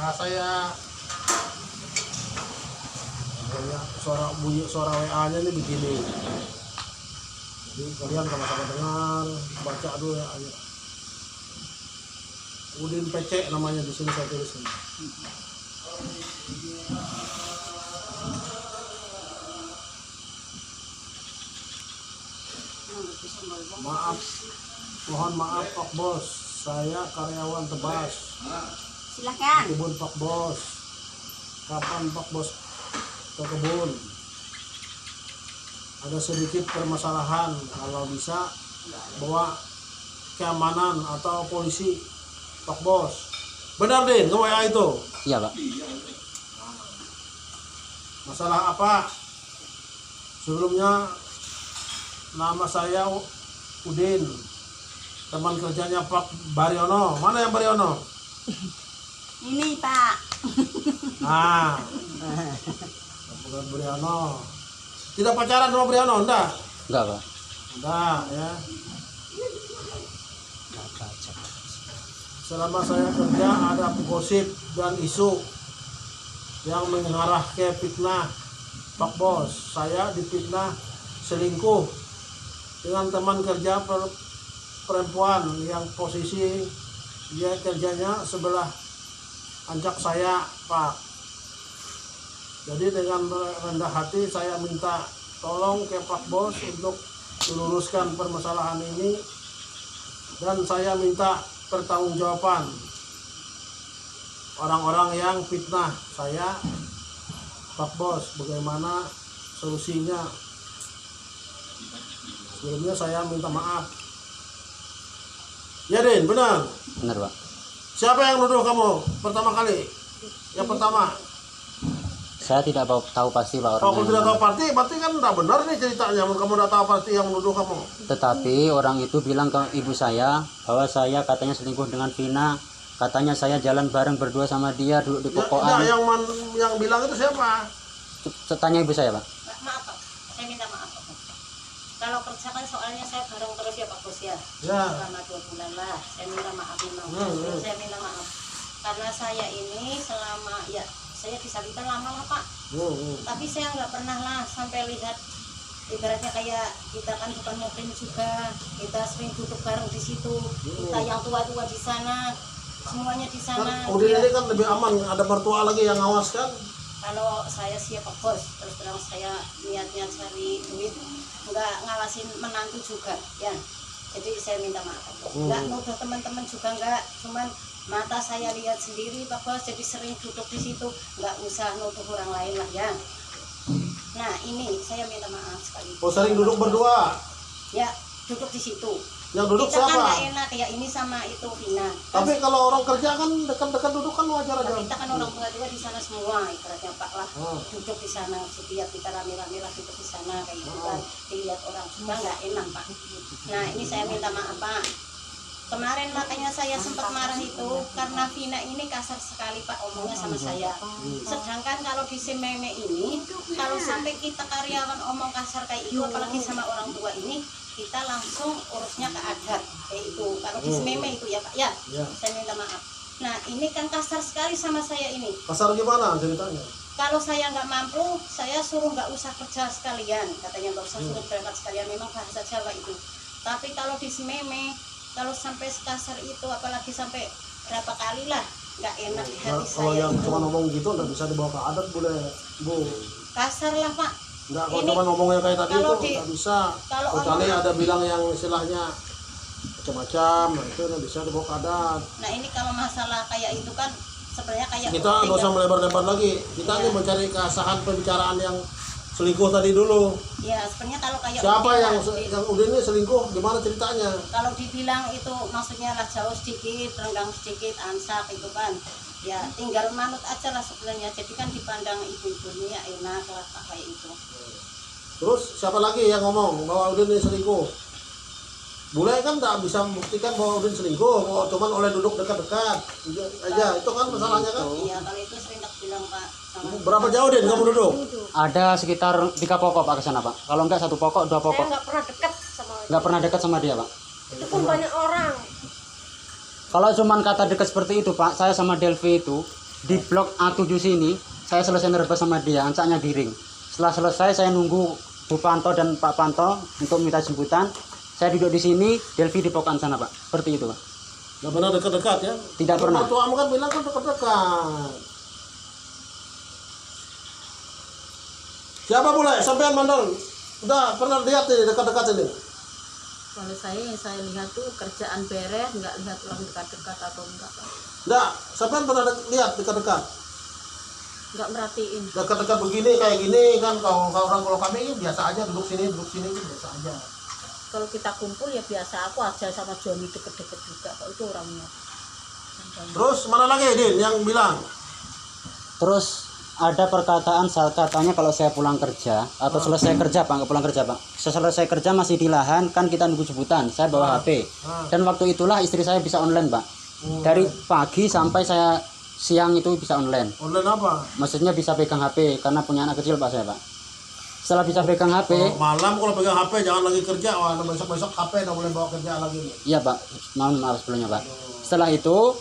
WA saya. Bunyi suara WA-nya ini begini. Jadi kalian kalau sama dengar, baca dulu ya. Udin PC namanya di sini saya tulis ini. Maaf, mohon maaf Pak Bos, saya karyawan Tebas. Silakan. Di kebun Pak Bos. Kapan Pak Bos ke kebun? Ada sedikit permasalahan, kalau bisa bawa keamanan atau polisi Pak Bos. Benar Din, ke WA itu? Iya Pak. Masalah apa? Sebelumnya nama saya Udin, teman kerjanya Pak Baryono. Mana yang Baryono? Ini Pak. Nah, bukan Baryono. Tidak pacaran sama Baryono, enggak? Enggak Pak. Enggak ya. Selama saya kerja ada gosip dan isu yang mengarah ke fitnah Pak Bos. Saya difitnah selingkuh dengan teman kerja perempuan yang posisi dia kerjanya sebelah ancak saya Pak. Jadi dengan rendah hati saya minta tolong ke Pak Bos untuk meluruskan permasalahan ini, dan saya minta pertanggungjawaban orang-orang yang fitnah saya Pak Bos. Bagaimana solusinya? Sebelumnya saya minta maaf. Ya Din, benar. Benar Pak. Siapa yang nuduh kamu pertama kali? Yang pertama. Saya tidak tahu pasti Pak Kalau orangnya. tidak tahu berarti kan tidak benar nih ceritanya. Kamu tidak tahu pasti yang menuduh kamu. Tetapi orang itu bilang ke ibu saya bahwa saya katanya selingkuh dengan Vina. Katanya saya jalan bareng berdua sama dia duduk di pokokan. Yang bilang itu siapa? Tanya ibu saya Pak. Maaf Pak, saya minta maaf Pak. Kalau kerja kan soalnya saya bareng terus ya Pak Bos ya. Ya. Selama 2 bulan lah. Saya minta maaf memang. Saya minta maaf. Karena saya ini selama ya saya disabilitas lama lah Pak. Tapi saya nggak pernah lah sampai lihat, ibaratnya kayak kita kan bukan muhrim juga, kita sering duduk bareng di situ, kita yang tua-tua di sana, semuanya di sana. Kan Udin ini kan lebih aman, ada mertua lagi yang ngawas kan? Kalau saya siap Pak Bos, terus terang saya niatnya cari duit, nggak ngawasin menantu juga ya. Jadi saya minta maaf Pak Bos. Nggak nuduh teman-teman juga nggak, cuman mata saya lihat sendiri Pak Bos, jadi sering duduk di situ, nggak usah nuduh orang lain lah ya. Nah ini saya minta maaf sekali. Oh, sering duduk berdua? Ya, duduk di situ. Yang duduk Kita kan siapa? nggak enak ya, ini sama itu Vina. Tapi kalau orang kerja kan dekat-dekat duduk kan wajar aja. Kita kan orang tua di sana semua, ibaratnya Pak lah, duduk di sana. Setiap kita rame-rame lah duduk di sana kayak gitu kan, dilihat orang juga nggak enak Pak. Nah ini saya minta maaf Pak. Kemarin makanya saya sempat marah itu karena Vina ini kasar sekali Pak omongnya sama saya. Sedangkan kalau di si Meme ini, kalau sampai kita karyawan omong kasar kayak itu, apalagi sama orang tua ini, kita langsung urusnya ke adat kayak itu. Kalau di si Meme itu ya Pak ya, saya minta maaf. Nah ini kan kasar sekali sama saya ini. Kasar gimana ceritanya? Kalau saya nggak mampu, saya suruh nggak usah kerja sekalian, katanya nggak usah suruh berangkat sekalian, memang bahasa Jawa itu. Tapi kalau di si Meme, kalau sampai sekasar itu, apalagi sampai berapa kali lah, nggak enak di hati saya. Kalau yang itu cuma ngomong gitu nggak bisa dibawa ke adat boleh Bu? kasar lah Pak. Nggak, kalau cuma ngomongnya kayak tadi itu nggak bisa. Kalau Kecuali ada bilang yang istilahnya macam-macam, nah itu nggak bisa dibawa ke adat. Nah ini kalau masalah kayak itu kan sebenarnya kayak Kita nggak usah melebar-lebar lagi. Kita ini mencari keasahan pembicaraan yang selingkuh tadi dulu. ya sebenarnya kalau kayak Siapa Udin, yang Udin ini selingkuh? Gimana ceritanya? kalau dibilang itu maksudnya lah jauh sedikit, renggang sedikit, ansak itu kan ya tinggal manut aja lah sebenarnya. Jadi kan dipandang ibu-ibunya enak lah kayak itu. Terus siapa lagi yang ngomong bahwa Udin ini selingkuh? Bule kan tak bisa membuktikan bahwa Udin selingkuh, cuman oleh duduk dekat-dekat aja. Itu kan masalahnya kan? Iya kalau itu sering tak bilang Pak sama Berapa jauh Din kamu duduk? Ada sekitar 3 pokok Pak ke sana Pak. Kalau enggak 1 pokok, 2 Saya pokok. nggak pernah dekat sama dia. Nggak pernah dekat sama dia Pak. Itu pun banyak orang. Kalau cuman kata dekat seperti itu Pak, saya sama Delvi itu di blok A7 sini. Saya selesai nerbas sama dia, ancaknya giring. Setelah selesai saya nunggu Bu Panto dan Pak Panto untuk minta jemputan. Saya duduk di sini, Delvi di pokokan sana Pak. Seperti itu Pak. Nggak pernah dekat-dekat ya? Tidak pernah. Mertuamu kan bilang kan dekat-dekat. Siapa pula? Sampean mandor. Udah pernah lihat ini dekat-dekat ini? Kalau saya yang saya lihat tuh kerjaan beres, nggak lihat orang dekat-dekat atau enggak, Pak. Enggak, sampean pernah lihat dekat-dekat? Nggak merhatiin. Dekat-dekat begini kayak gini kan kalau kami ini biasa aja duduk sini biasa aja. Kalau kita kumpul ya biasa aku aja sama Joni deket-deket juga, Pak. Itu orangnya. Terus mana lagi Din yang bilang? Terus ada perkataan saat katanya kalau saya pulang kerja atau selesai kerja Pak, nggak pulang kerja Pak. Selesai kerja masih di lahan kan kita nunggu jemputan. Saya bawa HP. Dan waktu itulah istri saya bisa online Pak. Dari pagi sampai saya siang itu bisa online. Online apa? Maksudnya bisa pegang HP karena punya anak kecil Pak saya Pak. Setelah bisa pegang HP, Malam kalau pegang HP jangan lagi kerja. Wah, besok HP nggak boleh bawa kerja lagi nih. iya Pak, maaf sebelumnya Pak. Setelah itu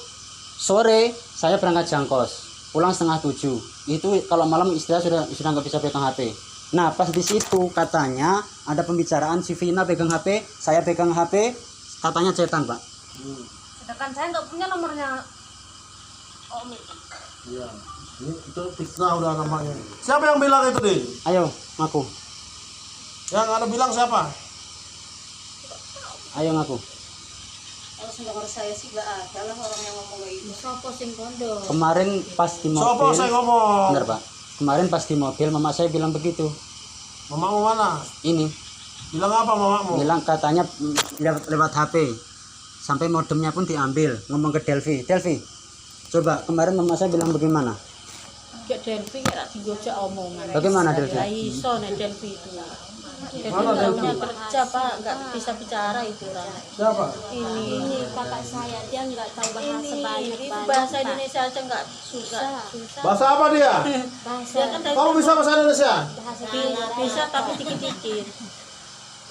sore saya berangkat jangkos, pulang 6:30. Itu kalau malam istri saya sudah nggak bisa pegang HP. Nah pas di situ katanya ada pembicaraan si Vina pegang HP, saya pegang HP, katanya cetan Pak. Sedangkan saya nggak punya nomornya Om. Iya. Ini itu fitnah udah namanya. Siapa yang bilang itu Din? Ayo ngaku, Yang ada bilang siapa? ayo ngaku. Kalau sedengar saya sih nggak ada lah orang yang ngomong kayak gitu. Sopo sing kondo. Kemarin pas di Sopo mobil, saya ngomong. bener Pak. Kemarin pas di mobil mama saya bilang begitu. Mamamu mana? Ini Bilang apa mamamu? bilang katanya lewat HP, sampai modemnya pun diambil. Ngomong ke Delvi, coba kemarin mama saya bilang bagaimana? Kayak Delvi kayak digojak omongan. Bagaimana Delvi? Lah iso nih Delvi itu. Delvi Mana nggak Delvi? punya kerja Pak, nggak bisa bicara itu orang. Siapa? Ini Kakak saya dia nggak tahu bahasa banyak ini banget, bahasa Pak. Indonesia aja nggak susah. Bahasa apa dia? Bahasa Dia kan dari Kamu bisa bahasa Indonesia? bahasa bisa tapi dikit-dikit.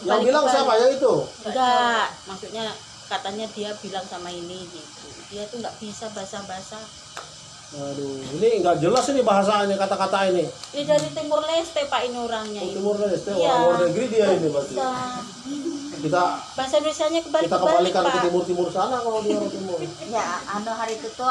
Yang bilang siapa? Yang itu? Enggak, maksudnya katanya dia bilang sama ini gitu. Dia tuh nggak bisa bahasa-bahasa. Aduh, ini nggak jelas ini bahasanya kata-kata ini. Dia dari Timur Leste Pak ini orangnya. ini. Timur Leste, Iya. orang luar negeri dia ini berarti. Bisa. Kita Bahasa Indonesianya kita kebalik-balik kembalikan ke Pak. timur sana kalau dia orang timur. Ya, hari itu tuh,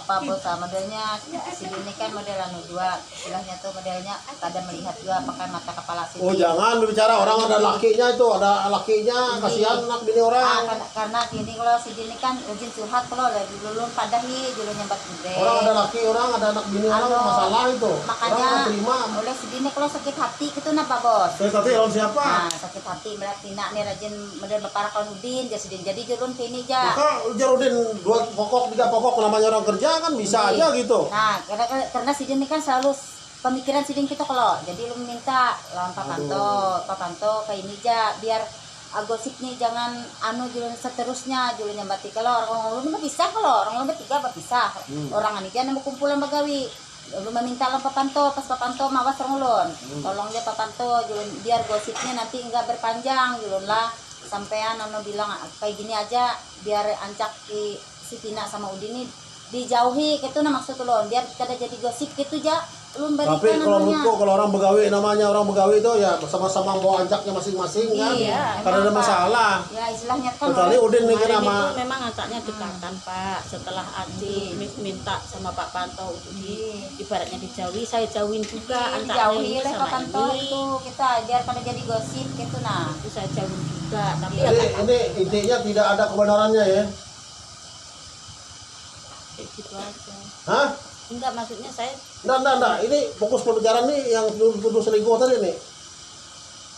Pak Bos, modelnya si ini kan model dua, istilahnya tuh modelnya kadang melihat juga pakai mata kepala sini. Oh jangan berbicara orang ada lakinya itu, ada lakinya, kasihan anak bini orang. Karena gini kalau si ini kan rajin curhat kalau lagi dulu padahi dulu nyambat gede. Orang ada laki orang, ada anak bini orang, masalah itu. Orang Makanya nggak terima. oleh si ini kalau sakit hati gitu nah Pak Bos. Saya tadi lawan siapa? Nah, sakit hati melihat Tina nih rajin model bapak Udin jadi jurun sini aja. Maka Jarudin 2 pokok 3 pokok namanya orang kerja kan bisa aja gitu. Nah, karena si ini kan selalu pemikiran si kita kalau jadi lu minta lawan Pak Panto kayak ini aja biar gosipnya jangan jualan seterusnya jualannya mbak kalau orang lu bisa kalau orang lu bertiga bisa orang ini jangan mau kumpulan bagawi lu meminta lah Pak Panto pas Pak Panto mawas orang ulun tolong dia Pak Panto jualan biar gosipnya nanti enggak berpanjang jualan lah sampean bilang kayak gini aja biar ancak si Tina sama Udin ini dijauhi gitu nah maksud ulun biar kada jadi gosip gitu aja ulun berikan Tapi kalau namanya. menurutku kalau orang begawi namanya orang begawi itu ya sama-sama bawa anjaknya masing-masing kan. Iya, Karena ada emang, Pak. masalah. Ya istilahnya kan Kecuali Udin nih Kemarin nama itu memang ancaknya dekatan Pak. Setelah Aci minta sama Pak Panto untuk ibaratnya dijauhi, saya jauhin juga ancaknya dijauhi ini oleh Pak sama Panto ini. itu kita biar pada jadi gosip gitu nah. Itu saya jauhin juga. Tapi ya Jadi ini intinya tidak ada kebenarannya ya. kayak gitu aja. Hah? Enggak, maksudnya saya Enggak. Ini fokus pembicaraan nih yang tuduh selingkuh tadi nih.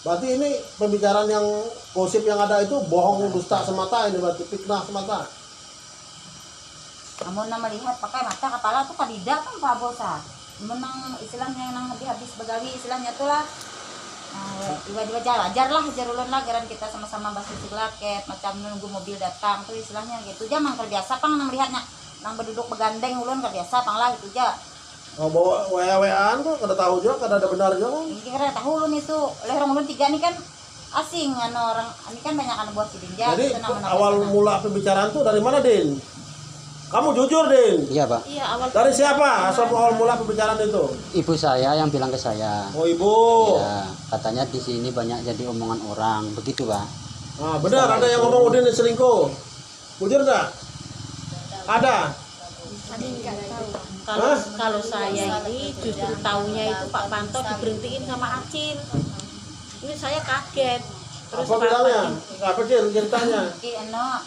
Berarti ini pembicaraan yang gosip yang ada itu bohong dusta semata ini berarti fitnah semata. Namun melihat pakai mata kepala tuh kadida kan Pak Bosa. Menang istilahnya yang habis begawi istilahnya tuh lah. Tiba-tiba ajar ulun lah geran kita sama-sama bahasa silaket macam nunggu mobil datang tuh istilahnya gitu aja mang terbiasa pang nang melihatnya nang berduduk begandeng ulun terbiasa pang lah gitu aja. Oh bawa WA-WAan tuh kada tahu juga, kada ada benar juga. Ini karena tahu ulun itu oleh orang ulun tiga nih kan asing orang ini kan banyak anak buah sidin Jadi awal mula pembicaraan tuh dari mana Din? Kamu jujur, Din. Iya Pak. Iya, awal Dari siapa asal awal mula pembicaraan itu? Ibu saya yang bilang ke saya. Oh, ibu. Ya, katanya di sini banyak jadi omongan orang, begitu Pak. Ah, benar ada yang ngomong Udin selingkuh. Jujur enggak? Ada. kalau kalau saya ini justru taunya itu Pak Panto diberhentiin sama Acil. Ini saya kaget. Terus Apa bilangnya? Apa sih ceritanya?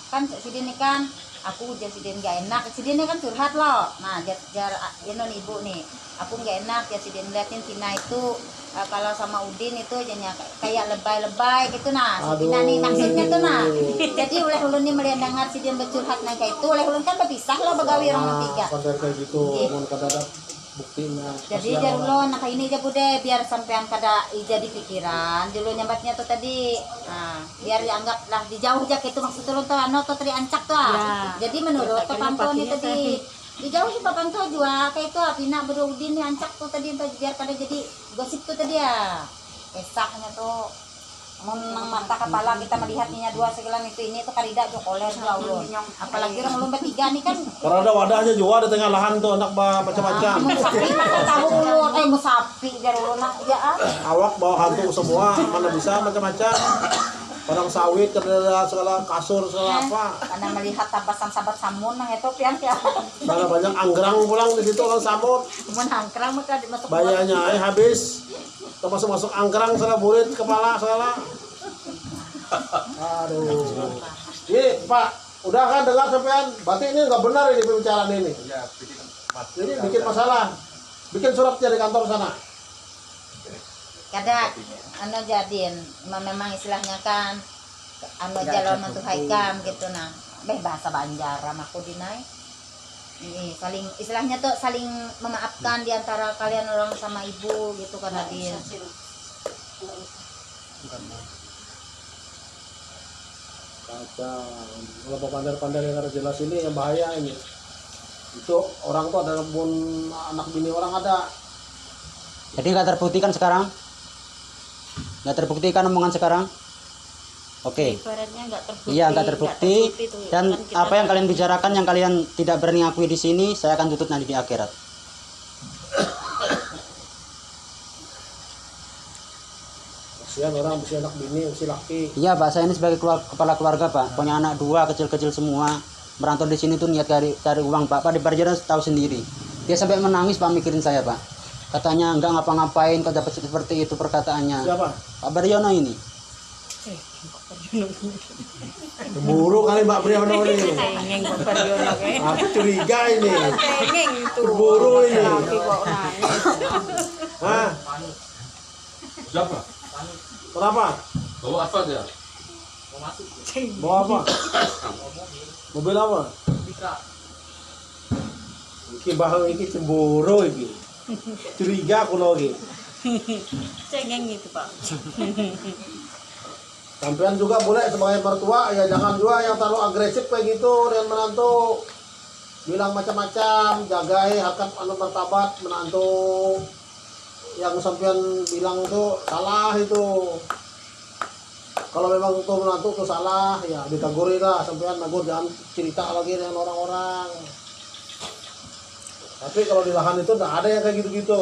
Kan si Din kan aku jadi si Din gak enak. Si Din kan curhat loh. Nah, jar ibu nih. Aku gak enak ya si Din liatin Tina itu kalau sama Udin itu jadinya kayak lebay-lebay gitu nah. Si Tina nih maksudnya tuh nah. Jadi oleh ulun nih melihat dengar si Din bercurhat nah kayak itu oleh ulun kan berpisah loh begawi orang ketiga. Pada kayak gitu, mau kadang buktinya. Jadi jar ulun nah kayak ini aja bude biar sampean kada jadi pikiran. Dulu nyambatnya tuh tadi. Nah, biar dianggap lah dijauh aja gitu maksud ulun tuh ano tuh tadi ancak tuh. Ya. Jadi menurut Terus Pak Panto nih akhirnya tadi dijauh sih Pak Panto juga kayak itu Pina Berudin nih ancak tuh tadi untuk biar kada jadi gosip tuh tadi ya. Esaknya tuh menang mata kepala kita melihatnya dua segelan itu ini tuh karida jokoler lah ulun. Apalagi orang ulun bertiga nih kan Karena ada wadahnya juga di tengah lahan tuh anak macam-macam. mau sapi makan tahu ulun mau sapi jar ulun ya Awak bawa hantu semua, mana bisa macam-macam. Padang sawit, ada segala kasur, segala apa. karena melihat tabasan sahabat samun nang itu pian ya. Banyak banyak anggrang pulang di situ orang samut. Mun hangkrang maka dimasuk Bayarnya habis. Termasuk masuk anggrang segala burit kepala segala. Aduh. Ini Pak, udah kan dengar sampean? Berarti ini nggak benar ini pembicaraan ini. Ini bikin masalah. Bikin suratnya di kantor sana. kada anu jadin memang istilahnya kan anu jalan mantu haikam gitu nah bahasa Banjar aku dinai ini saling istilahnya tuh saling memaafkan di antara kalian orang sama ibu gitu kan Nadine. Kacau. Kalau pandai-pandai yang harus jelas ini yang bahaya ini. Itu orang tuh ada pun anak bini orang ada. Jadi nggak terbuktikan sekarang? Nggak terbuktikan omongan sekarang? Oke. ibaratnya nggak terbukti. Iya, nggak terbukti. tuh. Dan Kan kita apa yang kalian bicarakan yang kalian tidak berani akui di sini, saya akan tuntut nanti di akhirat. Kasihan orang bisa anak bini, bisa laki. Iya Pak, saya ini sebagai kepala keluarga Pak, punya anak dua kecil-kecil semua. Merantau di sini tuh niat cari uang Pak. Pak di Barjana tahu sendiri. Dia sampai menangis Pak mikirin saya Pak. Katanya enggak ngapa-ngapain kok dapat seperti itu perkataannya. Siapa? Pak Baryono ini. Cemburu kali Mbak Priyono ini. cengeng Pak Baryono kayak. Aku curiga ini. Cengeng itu. Cemburu ini. Laki kok nangis. Hah? Siapa? Kenapa? Bawa apa dia? Bawa apa? Mobil apa? Iki bahang iki cemburu iki. Curiga aku lagi. Cengeng itu Pak. Sampean juga boleh sebagai mertua ya jangan juga yang terlalu agresif kayak gitu dengan menantu. Bilang macam-macam, jagai harkat anu martabat menantu. Yang sampean bilang itu salah itu. Kalau memang itu menantu itu salah ya ditaguri lah sampean nagur jangan cerita lagi dengan orang-orang. Tapi kalau di lahan itu tidak ada yang kayak gitu-gitu.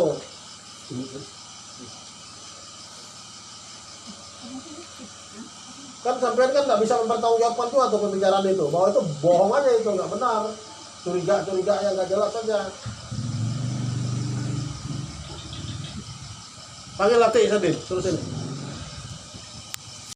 Kan sampean kan nggak bisa mempertanggungjawabkan tuh atau pembicaraan itu bahwa itu bohong aja itu nggak benar, curiga yang nggak jelas saja. Panggil latih Sadin, terus ini.